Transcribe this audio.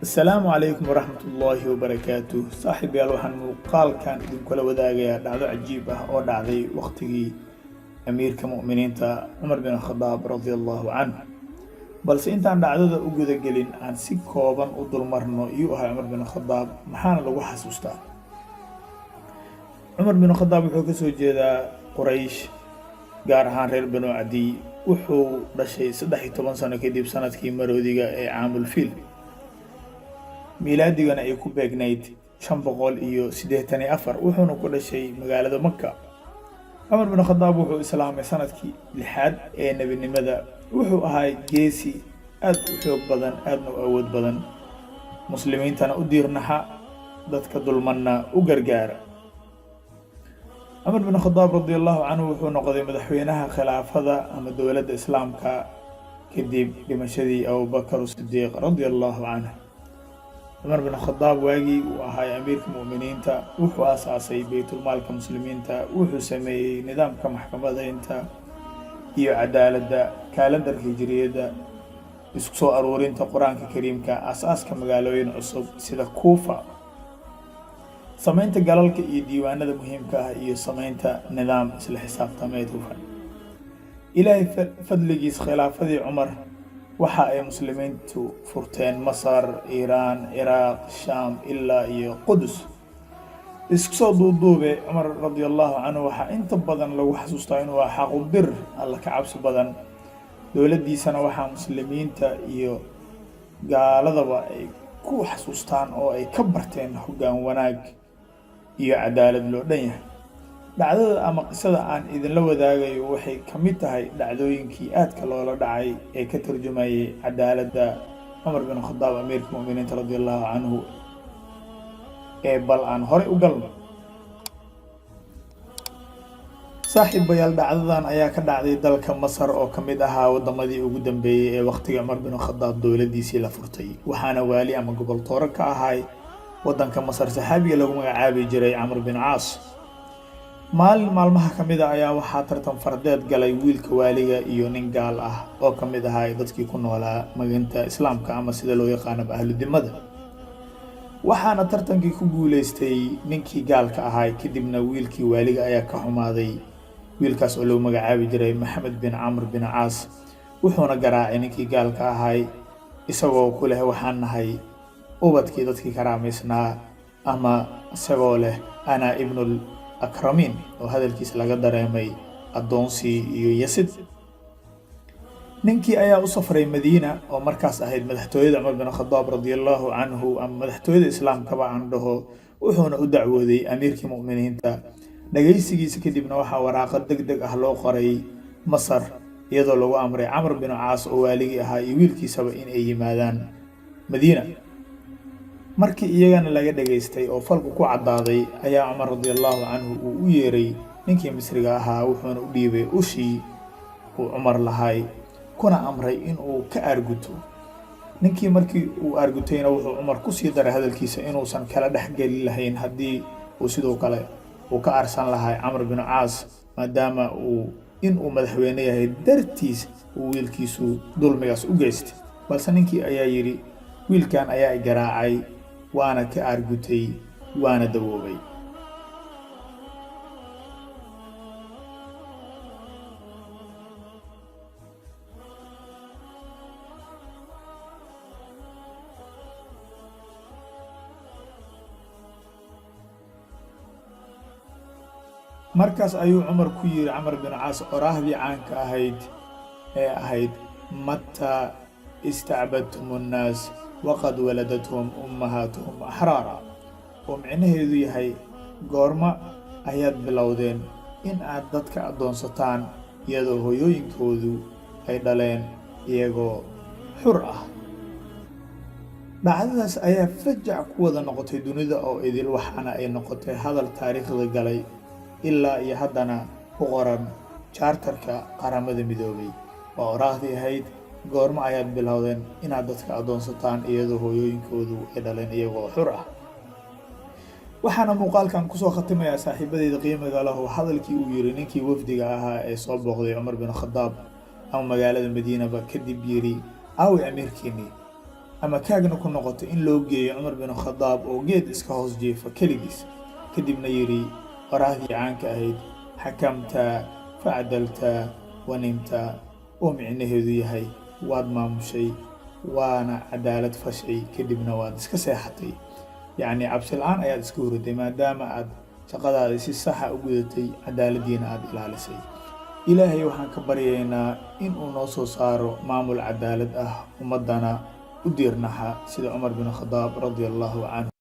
السلام عليكم ورحمة الله وبركاته. صاحب يالوحن مقال كان إذن كل وداقيا دعوة عجيبة أو دعوة وقتي أمير كمؤمنين تا عمر بن الخطاب رضي الله عنه. بل سإنت عن دعوة أوجد قلين عن سكوبا أضل مرنو يوها عمر بن الخطاب محانا لو حسوستا. عمر بن الخطاب وحو جيدا قريش قارهان رير بنو عدي وحو دشي 13 سنة كديب سنة كي مروديغا عام الفيل ميلاديغana ay ku beegnayd 584 wuxuuna ku dhashay magaalada Makka. Umar bin Khattab wuxuu islaamay sanadkii 6 ee nabinimada. Wuxuu ahaa geesi aad u xoog badan, aadna u awood badan, muslimiintana u diirnaha, dadka dulmanna u gargaara. Umar bin Khattab radiyallahu anhu wuxuu noqday madaxweynaha khilaafada ama dawladda islaamka kadib dhimashadii Abu Bakr as-Siddiq radiyallahu anhu. عمر بن الخطاب واجي وهاي أمير المؤمنين تا وحو أساسي بيت المال كمسلمين تا وحو سمي نظام كمحكمة دا انتا إيو عدالة دا كالندر هجرية دا اسكسو أرورين تا قرآن كريم كأساس كمقالوين عصب سيدا كوفا سمين تا قلالك إيو ديوانا دا مهم كا إيو سمين تا نظام سيلا حساب تاميتو فان إلهي فضلقيس خلافة دي عمر waxa ay muslimiintu furteen Masar, Iran, Iraq, Sham illa iyo Qudus. Isku soo duuduube Umar radiyallahu anhu waxa inta badan lagu xasuustaa inuu ahaa xaq u dir alla ka cabsi badan. Dawladdiisana waxa muslimiinta iyo gaaladaba ay ku xasuustaan oo ay ka barteen hoggaan wanaag iyo cadaalad loo dhan yahay. dhacdada ama qisada aan idin la wadaagayo waxay kamid tahay dhacdooyinkii aadka loola dhacay ee ka tarjumayay cadaaladda Umar bin Khattab amirka mu'miniinta radiyallahu anhu ee bal aan hore u galno. saaxiibayaal dhacdadan ayaa ka dhacday dalka Masar oo kamid ahaa wadamadii ugu dambeeyay ee waqtiga Umar bin Khattab dawladdiisii la furtay, waxaana waali ama gobol tooro ka ahay wadanka Masar saxaabiga lagu magacaabi jiray Amr bin Aas. maalmaha kamid ah ayaa waxaa tartan fardeed galay wiilka waaliga iyo nin gaal ah oo kamid ahaa dadkii ku noolaa maginta islaamka ama sida loo yaqaan ahludimmada. waxaana tartankii ku guuleystay ninkii gaalka ahaa, kadibna wiilkii waaliga ayaa ka xumaaday. wiilkaas oo loo magacaabi jiray Maxamed bin Amr bin Aas wuxuuna garaacay ninkii gaalka ahaa isagoo ku leh waxaan nahay ubadkii dadkii karaamaysnaa, ama isagoo leh ana ibnul akramin oo hadalkiisa laga dareemay adoonsi iyo yasid. ninkii ayaa u safray Madiina oo markaas ahayd madaxtooyada Umar bin Khattab radiyallahu anhu ama madaxtooyada islaamka baan dhaho, wuxuuna u dacwooday amiirkii mu'miniinta. dhageysigiisa kadibna waxa waraaqad degdeg ah loo qoray Masar iyadoo lagu amray Amr bin Aas oo waaligi ahaa iyo wiilkiisaba in ay yimaadaan Madiina. markii iyagana laga dhageystay oo falku ku cadaaday ayaa Umar radiyallahu anhu uu u yeeray ninkii Misriga ahaa, wuxuuna u dhiibay ushii uu Umar lahay kuna amray in uu ka arguto. ninkii markii uu argutayna wuxuu Umar ku sii daray hadalkiisa inuusan kala dhaxgali lahayn haddii uu sidoo kale uu ka arsan lahay Amr bin Aas, maadaama uu madaxweyne yahay dartiis uu wiilkiisu dulmigaas u geystay. balse ninkii ayaa yiri wiilkan ayaa garaacay waana ka argutay waana dawoobay. markaas ayuu Umar ku yiri Amr bin Aas qoraahdii caanka ahayd mata istacbadtumun naas وقد ولدتهم أمهاتهم أحرارا. ومعنهيدو yahay goorma ayaad bilowdeen in aad dadka adoonsataan iyadoo hooyooyinkoodu ay dhaleen iyagoo xur ah. dhacdadaas ayaa fajac ku wada noqotay dunida oo idil, waxaana ay noqotay hadal taariikhda galay ilaa iyo haddana ku qoran charterka qaramada midoobay. waa qoraahdii ahayd goorma ayaad bilowdeen inaad dadka adoonsataan iyadoo hooyooyinkoodu ay dhaleen iyagoo xur ah. waxaana muuqaalkan kusoo khatimayaa saaxiibadeyda qiimiga leh hadalkii uu yiri ninkii wafdiga ahaa ee soo booqday Umar bin Khattab ama magaalada Madiina ba kadib yiri awi amiirkiini ama kaagna ku noqoto in loo geeyo cumar bin khadaab oo geed iska hoos jiifa keligiis, kadibna yidhi qoraahdii caanka ahayd xakamta facdalta wanimta, oo micnaheedu yahay waad maamushay waana cadaalad fashay kadibna waad iska seexatay. yacni cabsi la-aan ayaad iska hurday maadaama aad shaqadaada si saxa u gudatay, cadaaladiina aad ilaalisay. ilaahay waxaan ka baryaynaa in uu noo soo saaro maamul cadaalad ah, ummadana u diirnaxa sida cumar bin khadaab radi allahu canhu.